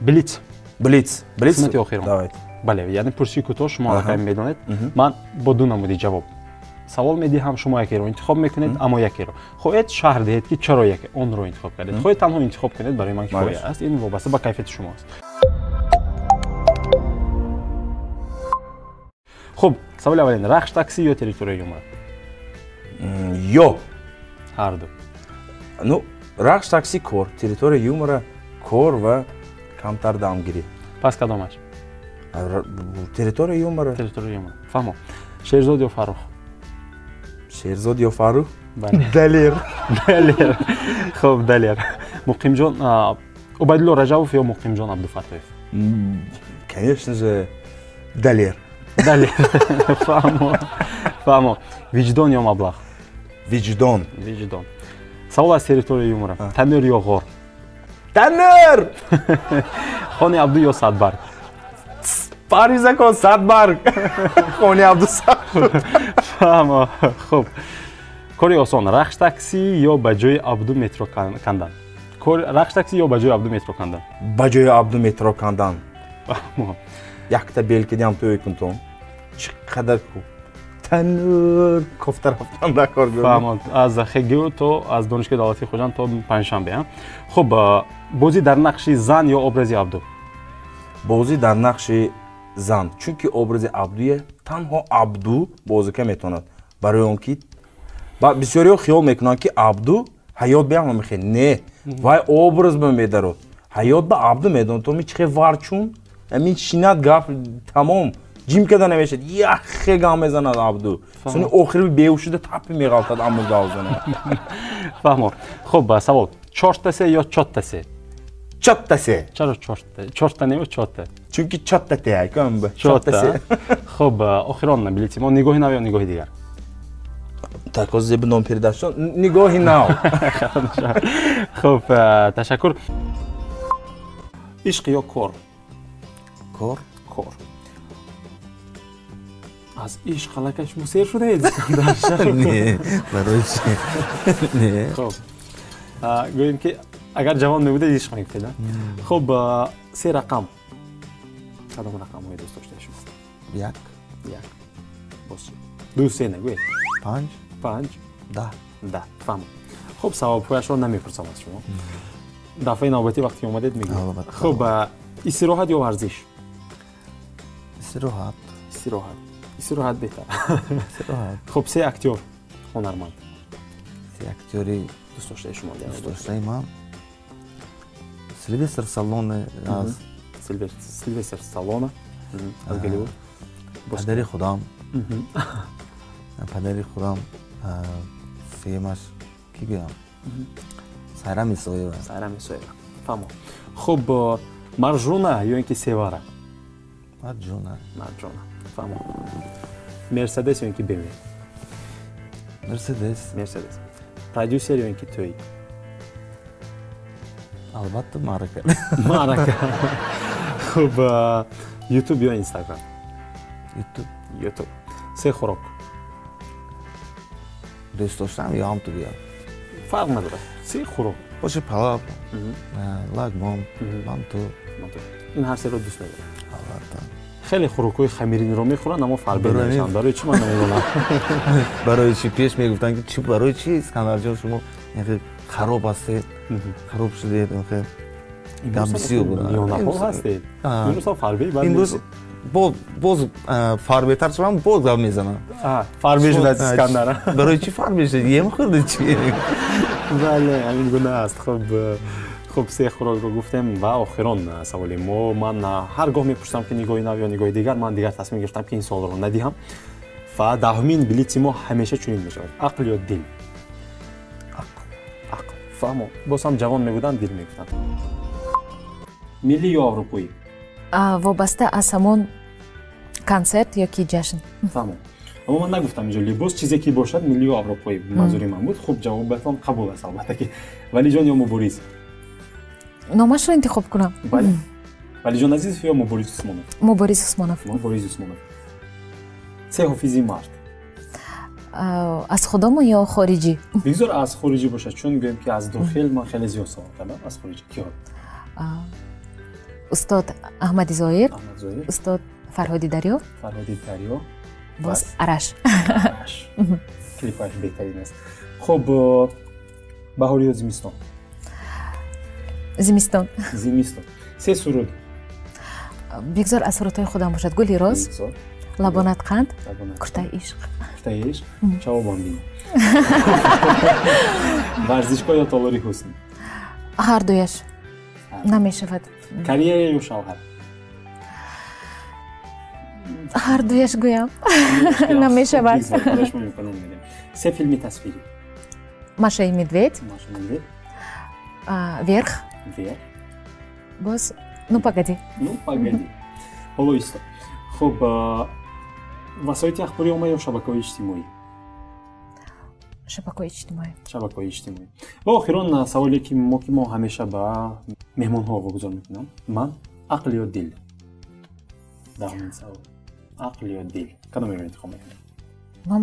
Блиц. Блиц. Қисмати охирон. Давайте. бале, яъне пурсии кӯтоҳ шумо рақам медонед. Ман бо ду намуди ҷавоб савол медиҳам, шумо якеро интихоб мекунед, аммо якеро хоҳед шаҳр диҳед ки чаро яке онро интихоб кардед. Хоҳед танҳо интихоб кунед, барои ман кифоя аст. Ин вобаста ба кайфияти шумост. хуб, саволи аввалин, рахш такси ё территорияи юмор? Ё. Ҳар ду. Ну, рахш такси кор, территорияи юмора кор ва камтар дамгирӣ. Пас кадомаш? Территорияи юмора. Территорияи юмор. Фаҳмо. Шерзод ё Фаррух? Шерзод ё Фаррух? Бале. Далер. Далер. Хуб, Далер. Муқимҷон Убайдулло Раҷабов ё Муқимҷон Абдуфаттоев? Конечно же, Далер. Далер. Фаҳмо. Виҷдон ё Маблағ? Виҷдон. Виҷдон. Савол аз территорияи юмора. Танӯр ё ғор? Танӯр! Хони Абду ё Садбарг? Париза кон Садбарг. Хони Абду Садбарг. Фаҳмо. Хуб. Кори осон, рахш такси ё ба ҷои Абду метро кандан? Рахш такси ё ба ҷои Абду метро кандан? Ба ҷои Абду метро кандан. Фаҳмо. Якта белкидиам тӯй кунтум. Чӣ қадар кӯ. Танӯр кофта рафтан да кор гӯ. Фаҳмо. Аз ХГУ то аз Донишгоҳи давлатии Хоҷанд то панҷшанбе. Хуб, бозӣ дар нақши зан ё образи Абду? Бозӣ дар нақши зан. Чунки образи Абдуе танҳо Абду бозика метавонад. Барои он ки бисёриҳо хиёл мекунанд ки Абду ҳаёт беҳама мехе. Не, вай образ ба медарад. ҳаёт ба Абду медонад. То ми чихе варчун, амин шинад гап тамом. Ҷим када намешад. Яхе гам мезанад Абду. Сони охири беҳушуда тапи меғалтад аммо галзана. Фаҳмо. Хуб, савол. Чорттасе ё чоттасе? Чоттасе. Чаро чорта? Чорта не ё чотта? Чунки чоттате айкам ба. Чотта. Хуб, охирон билетимо нигоҳи нав ё нигоҳи дигар? Так оз зебидон передашон нигоҳи нав. Хуб, ташаккур. Ишқ ё кор? Кор? Кор. аз ишқ аллакай шумо сер шудаед? Не, барои чӣ? Не. Хуб, гӯем ки агар ҷавон мебудед ишқ мегуфтед. Хуб, се рақам. Кадом рақамҳои дӯст доштаи шумо? Як. Як. Боз чӣ? Ду, се нагӯед? Панҷ. Панҷ. Да. Да. Фаҳмам. Хуб, савобҳояшро намепурсам аз шумо. дафъаи навбатӣ вақте омадед мегӯед. Хуб, истироҳат ё варзиш? Истироҳат. Истироҳат. Истироҳат беҳтар. Истироҳат. Хуб, се актёр ҳунарманд? Се актёри дӯст доштаи шумо? дӯст доштаи ман Сильвестр Сталлоне аз Сильвестр Сталлоне аз Голливуд. Падари худам. Падари худам сеюмаш ки гӯям? Сайрам Исоева. Сайрам Исоева. Фаҳмо. Хуб, Марҷона ё ин ки Севара? Марҷона. Марҷона. Фаҳмо. Мерседес ё ин ки БМВ? Мерседес. Мерседес. Продюсер ё ин ки тӯй? Албатта маърака. Маърака. Хуб, Ютуб ё Инстаграм? Ютуб. Ютуб. Се хӯрок? Дӯст доштам ё ҳамтугӯям? Фарқ надорад. Се хӯрок? Боше палав, лагмон, манту. Ин ҳар серо дӯст медорам. Албатта. хеле хӯрокҳои хамиринро мехӯранд, аммо фарбе намешаванд. Барои чӣ ман намедонам? Барои чӣ пеш мегуфтанд ки барои чӣ Искандарҷон шумо хароб ҳастед, хароб шудед, гап бисёр буд. Миёнапол ҳастед. Имрӯз ҳам фарбе бад. Имрӯз боз фарбетар шудам, боз гап мезанам. Фарбе шудад Искандар. Барои чӣ фарбе шуд? Ем хӯрдед чӣ? Бале, ҳамин гуна аст. Хуб, се хӯрокро гуфтем ва охирон саволи мо. Ман ҳар гоҳ мепурсам ки нигоҳи нав ё нигоҳи дигар, ман дигар тасмим гирифтам ки ин суолро надиҳам. Ва даҳумин билети мо ҳамеша чунин мешавад. Ақл ё дил? Ақл. Фаҳмо. Боз ҳам ҷавон мебуданд, дил мегуфтанд. Миллӣ ё аврупоӣ? Вобаста аз ҳамон консерт ёки ҷашн. Фаҳмо. аммо ман нагуфтам инҷо либос чизе ки бошад миллӣ ё аврупоӣ манзури ман буд. Хуб, ҷавобатон қабул аст албатта ки Валиҷон ё Мубориз? номашро интихоб кунам. Бале. Валиҷон Азизов ё Мубориз Усмонов? Мубориз Усмонов. Мубориз Усмонов. Се ҳофизи мард? аз худомо ё хориҷӣ? бигзор аз хориҷӣ бошад, чун гӯем ки аз дохил ман хеле зиёд савол кардам. Аз хориҷӣ киё? устод Аҳмади Зоир, Аҳмад Зоир, устод Фарҳоди Дарё, Фарҳоди Дарё, боз Араш. Араш. Клипаш беҳтарин аст. Хуб, баҳор ё зимистон? Зимистон. Зимистон. Се суруд. Бигзор аз сурудҳои худам бошад. Гули роз, Бигзор. лабонат қанд, Лабонат куртаи ишқ. Куртаи ишқ. Ҷавобам бин. Варзишгоҳ ё толори ҳусн? Ҳардуяш. Намешавад. Карьера ё шавҳар? Ҳардуяш гӯям. Намешавад. Бигзор, талош мекунем медем. Се филми тасвирӣ? Маша и медведь, Маша медведь, Верх, Вверх. боз Ну погоди. Ну, погоди. Ҳоло исто. Хуб, васоити ахбори омма ё шабакаҳои иҷтимоӣ? Шабакаҳои иҷтимоӣ. Шабакаҳои иҷтимоӣ. Ва охирон саволе ки мо ҳамеша ба меҳмонҳо вогузор мекунам. Ман ақл ё дил? Даҳумин савол. Ақл ё дил? Кадомеро интихоб мекунед? Ман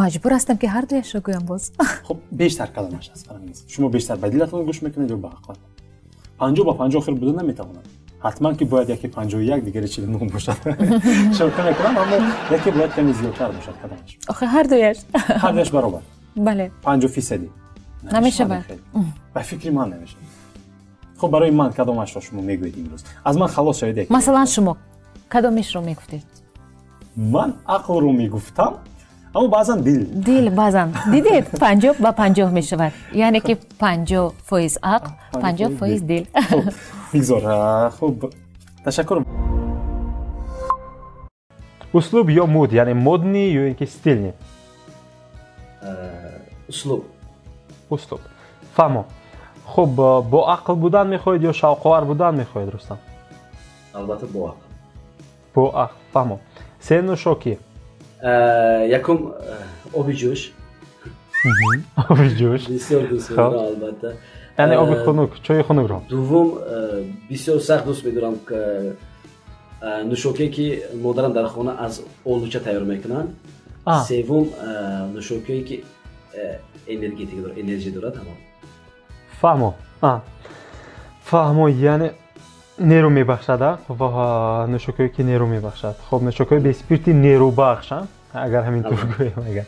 маҷбур ҳастам ки ҳардуяшро гӯям боз. Хуб, бештар кадомаш аст фарҳангиз? Шумо бештар ба дилатон гӯш мекунед ё ба ақлатон? 50 ба 50 охир буда наметавонад. Ҳатман ки бояд яке 51, дигаре 49 бошад. Шока мекунам, аммо яке бояд каме зиёдтар бошад кадомаш? Охир ҳардуяш. Ҳардуяш баробар. Бале. 50%. Намешавад. Ба фикри ман намешавад. Хуб, барои ман кадомашро шумо мегӯед имрӯз? Аз ман халос шавед яке. Масалан шумо кадомешро мегуфтед? Ман ақлро мегуфтам, аммо баъзан дил. Дил баъзан. Дидед 50 ба 50 мешавад. Яъне ки 50% ақл, 50% дил. Бигзор, хуб. Ташаккур. Услуб ё мод, яъне модни ё ин ки стилни? услуб. Услуб. Фаҳмо. Хуб, бо ақл будан мехоҳед ё шавқовар будан мехоҳед, Рустам? албатта бо ақл. Бо ақл. Фаҳмо. Се нӯшокӣ? Якум оби ҷӯш. Оби ҷӯш. Бисёр дӯст медорам албатта. Яъне оби хунук, чойи хунукро. Дуввум бисёр сахт дӯст медорам нӯшокие ки модарам дар хона аз олуча тайёр мекунанд. Севум нӯшокие ки энергетика дорад, энержия дорад ҳамон. Фаҳмо. Фаҳмо, яъне нерӯ мебахшад, ва нӯшокие ки нерӯ мебахшад. Хуб, нӯшокии беспирти нерӯбахш, агар ҳаминтур гӯем агар.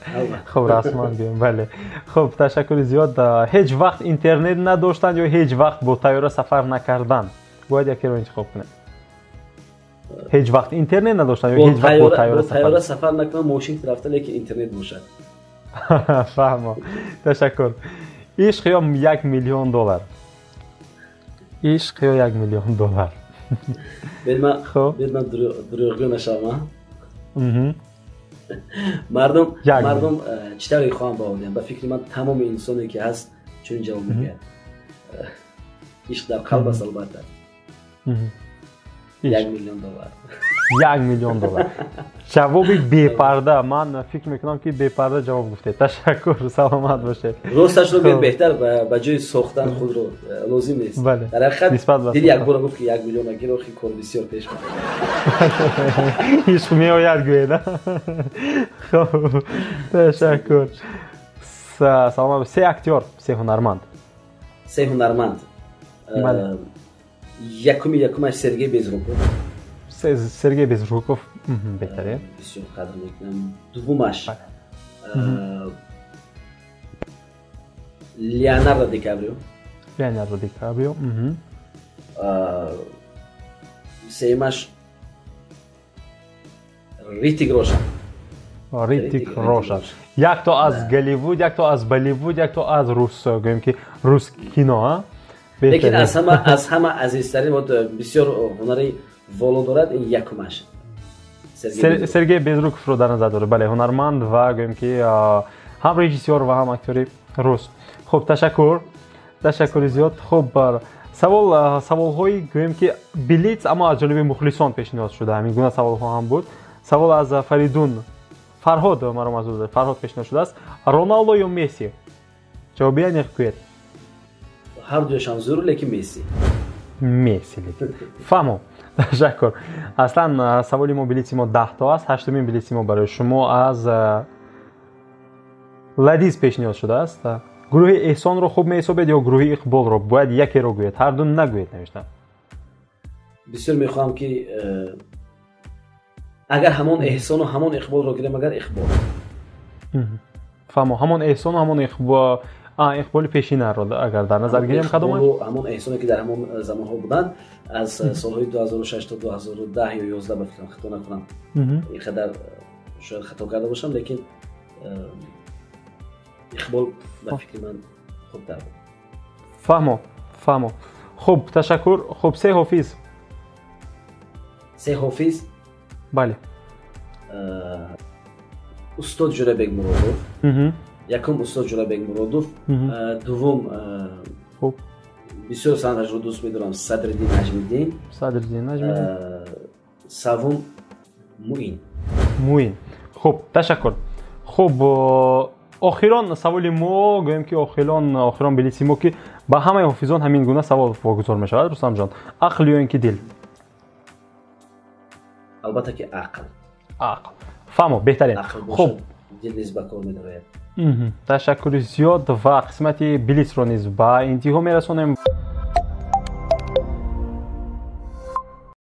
Хуб, расман гӯем, бале. Хуб, ташаккури зиёд. Ҳеҷ вақт интернет надоштан ё ҳеҷ вақт бо тайёра сафар накардан? Бояд якеро интихоб кунед. ҳеҷ вақт интернет надоштан ё ҳеҷ вақт бо тайёра сафар накунам, мошин рафта, лекин интернет бошад. Фаҳмо. Ташаккур. Ишқ ё $1 миллион? Ишқ ё $1 миллион? Бед ман дурӯғгӯ нашавам. Мардум чӣ тавре хоҳам ба одем? Ба фикри ман тамоми инсоне ки ҳаст чунин ҷавоб мегӯяд. Ишқ дар қалб аст албатта. $1 миллион. $1 миллион. ҷавоби бепарда. Ман фикр мекунам ки бепарда ҷавоб гуфтед. Ташаккур, саломат бошед. Росташро гӯед беҳтар, ба ҷои сохтан худро лозим нест. Дар ҳақиқат дил як бора гуфт ки $1 миллион агир охи кор бисёр пеш мебарад. ишқ меояд гӯед. Ташаккур. Саломат. Се актёр, се ҳунарманд? Се ҳунарманд. Якумаш Сергей Безруков. Сергей Безруков беҳтаре. Бисёр қадр мекунам. Дуввумаш Леонардо Ди Каприо. Леонардо Ди Каприо. Сеюмаш Ритик Рошан. Ритик Рошан. Якто аз Голливуд, якто аз Болливуд, якто аз рус, гӯем ки рус кино, лекин аз ҳама азизтарин бисёр ҳунари воло дорад, ин якумаш. Сергей Безруковро дар назар дорад. Бале, ҳунарманд ва гӯем ки ҳам режиссёр ва ҳам актёри рус. Хуб, ташаккур. Ташаккури зиёд. Хуб, саволҳои гӯем ки билиц, аммо аз ҷониби мухлисон пешниҳод шуда. Ҳамин гуна саволҳо ҳам буд. Савол аз Фарҳод, маро мазур дорад. Фарҳод пешниҳод шудааст. Роналдо ё Месси? ҷавоби яъне гӯед. ҳардуяшам зӯр, лекин Месси. Месси. Фаҳмо. Ташаккур. Аслан саволи мо билиси мо 10 то аст. 8-мин билиси мо барои шумо аз Ладиз пешниҳод шудааст. Гурӯҳи Эҳсонро хуб меҳисобед ё гурӯҳи Иқболро? Бояд якеро гӯед, ҳарду нагӯед навиштам. بسیار میخواهم که اگر همون احسان و همون اقبال رو گیریم، اگر اقبال فهمو همون احسان و همون اقبال پیشینه رو اگر در نظر گیریم کدوم همون احسانی که در همون زمان ها بودن از سالهای 2006 تا 2010 یا 11 به فکر خطا نکنم، اینقدر شاید خطا کرده باشم، لیکن اقبال به فکر من خوبتر بود. فهمو خوب تشکر. خوب سه حافظ بله استاد جلابک مرادوف، یکم استاد جلابک مرادوف، دوم خوب بسیار سندش رو دوست می‌دارم صدرالدین نجمی‌الدین، سوم موین. خوب تشکر. خوب آخران سوال ما گویم که آخران بلیسی ما که با همه حافظان همین گونه سوال واگذار می شود رستم جان، عقل یا اینکه دل؟ البته که عقل. فهمو بهترین. خوب دل نیز به کار می‌دارد. تشکر زیاد و قسمت بلیس رو نیز با انتها میرسونیم.